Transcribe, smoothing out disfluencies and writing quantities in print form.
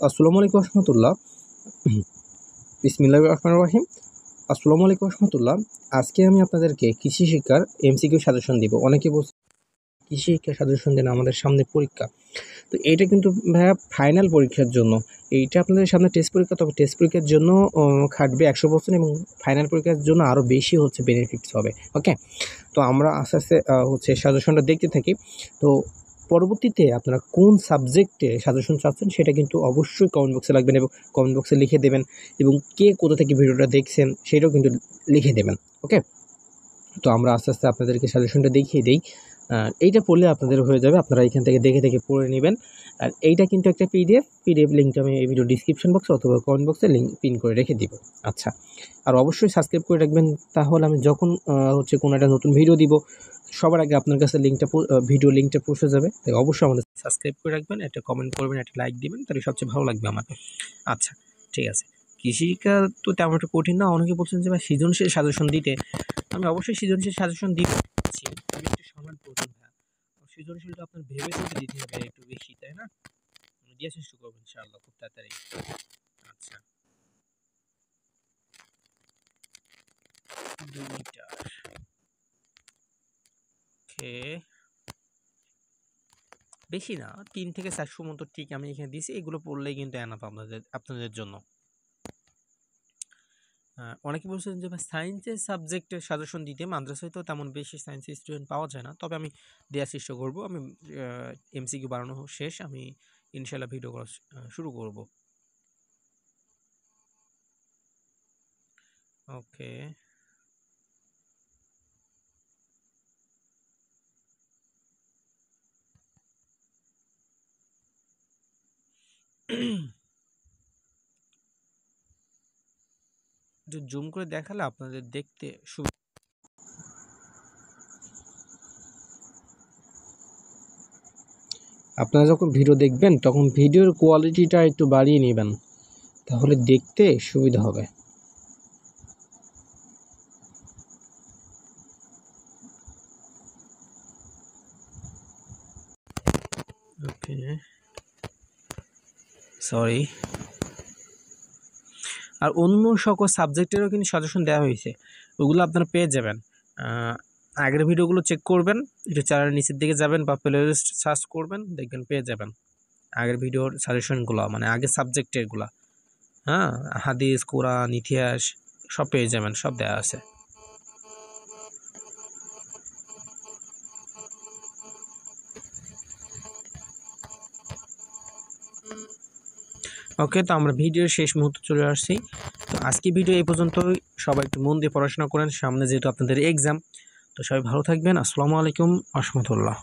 আসসালামু আলাইকুম রহমতুল্লাহ। বিসমিল্লাহির রহমানির রহিম। আসসালামু আলাইকুম রহমতুল্লাহ। আজকে আমি আপনাদেরকে কৃষি শিক্ষার এমসিকিউ সাজেশন দিব। অনেকে বলছে কৃষি শিক্ষার সাজেশন দেন, আমাদের সামনে পরীক্ষা। তো এইটা কিন্তু ভাইয়া ফাইনাল পরীক্ষার জন্য। এইটা আপনাদের সামনে টেস্ট পরীক্ষা, তবে টেস্ট পরীক্ষার জন্য খাটবে 100% এবং ফাইনাল পরীক্ষার জন্য আরও বেশি বেনিফিটস হবে। ওকে, তো আমরা আস্তে আস্তে সাজেশনটা দেখতে থাকি। তো পরবর্তীতে আপনারা কোন সাবজেক্টে সাজেশন চাচ্ছেন সেটা কিন্তু অবশ্যই কমেন্ট বক্সে লাগবেন এবং কমেন্ট বক্সে লিখে দেবেন, এবং কে কোথা থেকে ভিডিওটা দেখছেন সেটাও কিন্তু লিখে দেবেন। ওকে, তো আমরা আস্তে আস্তে আপনাদেরকে সাজেশনটা দেখিয়ে দিই। এইটা পড়লে আপনাদের হয়ে যাবে, আপনারা এখান থেকে দেখে দেখে পড়ে নেবেন। আর এইটা কিন্তু একটা পিডিএফ লিঙ্কটা আমি এই ভিডিও ডিসক্রিপশন বক্সে অথবা কমেন্ট বক্সে লিঙ্ক পিন করে রেখে দিব। আচ্ছা, আর অবশ্যই সাবস্ক্রাইব করে রাখবেন, তাহলে আমি যখন কোনো একটা নতুন ভিডিও দিব সবার আগে আপনার কাছে ভিডিও লিঙ্কটা পৌঁছে যাবে। তাই অবশ্যই আমাদের সাবস্ক্রাইব করে রাখবেন, একটা কমেন্ট করবেন, একটা লাইক দিবেন, তাহলে সবচেয়ে ভালো লাগবে আমার। আচ্ছা, ঠিক আছে। কৃষিকা তো তেমন একটা কঠিন না। অনেকে বলছেন যে ভাই সৃজনশীল সাজেশন দিতে, আমি অবশ্যই সৃজনশীল সাজেশন দিচ্ছি, আমি একটু সময় প্রয়োজন। হ্যাঁ, সৃজনশীলটা আপনার ভেবে চিন্তে দিতে হবে একটু বেশি, তাই না? দেওয়ার চেষ্টা করবো ইনশাআল্লাহ খুব তাড়াতাড়ি। আচ্ছা, 2 মিটার। ওকে, বেশি না, 3 থেকে 400 মতো ঠিক আমি এখানে দিয়েছি। এগুলো পড়লেই কিন্তু এনাফ আপনাদের জন্য। অনেকে বলছেন যে ভাই সায়েন্সের সাবজেক্টের সাজেশন দিতে, মাদ্রাসায় তো তেমন বেশি সায়েন্সের স্টুডেন্ট পাওয়া যায় না, তবে আমি দেওয়ার চেষ্টা করবো। আমি এমসিকিউ বানানো শেষ, আমি ইনশাল্লাহ ভিডিও করা শুরু করব। ওকে, একটু জুম করে দেখালে আপনাদের দেখতে আপনারা যখন ভিডিও দেখবেন তখন ভিডিওর কোয়ালিটিটা একটু বাড়িয়ে নেবেন, তাহলে দেখতে সুবিধা হবে। ওকে, সরি। আর অন্য সকল সাবজেক্টেরও কিন্তু সাজেশন দেওয়া হয়েছে, ওগুলো আপনারা পেয়ে যাবেন। আগের ভিডিওগুলো চেক করবেন, একটু চ্যানেলের নিচের দিকে যাবেন বা প্লেলিস্ট সার্চ করবেন, দেখবেন পেয়ে যাবেন আগের ভিডিওর সাজেশনগুলো, মানে আগের সাবজেক্টেরগুলো। হ্যাঁ, হাদিস, কোরআন, ইতিহাস সব পেয়ে যাবেন, সব দেওয়া আছে। ওকে, তো আমরা ভিডিওর শেষ মুহূর্তে চলে আসছি। তো আজকে ভিডিও এই পর্যন্তই। সবাই একটু মন দিয়ে পড়াশোনা করেন, সামনে যেহেতু আপনাদের এক্সাম। তো সবাই ভালো থাকবেন। আসসালামু আলাইকুম রহমতুল্লাহ।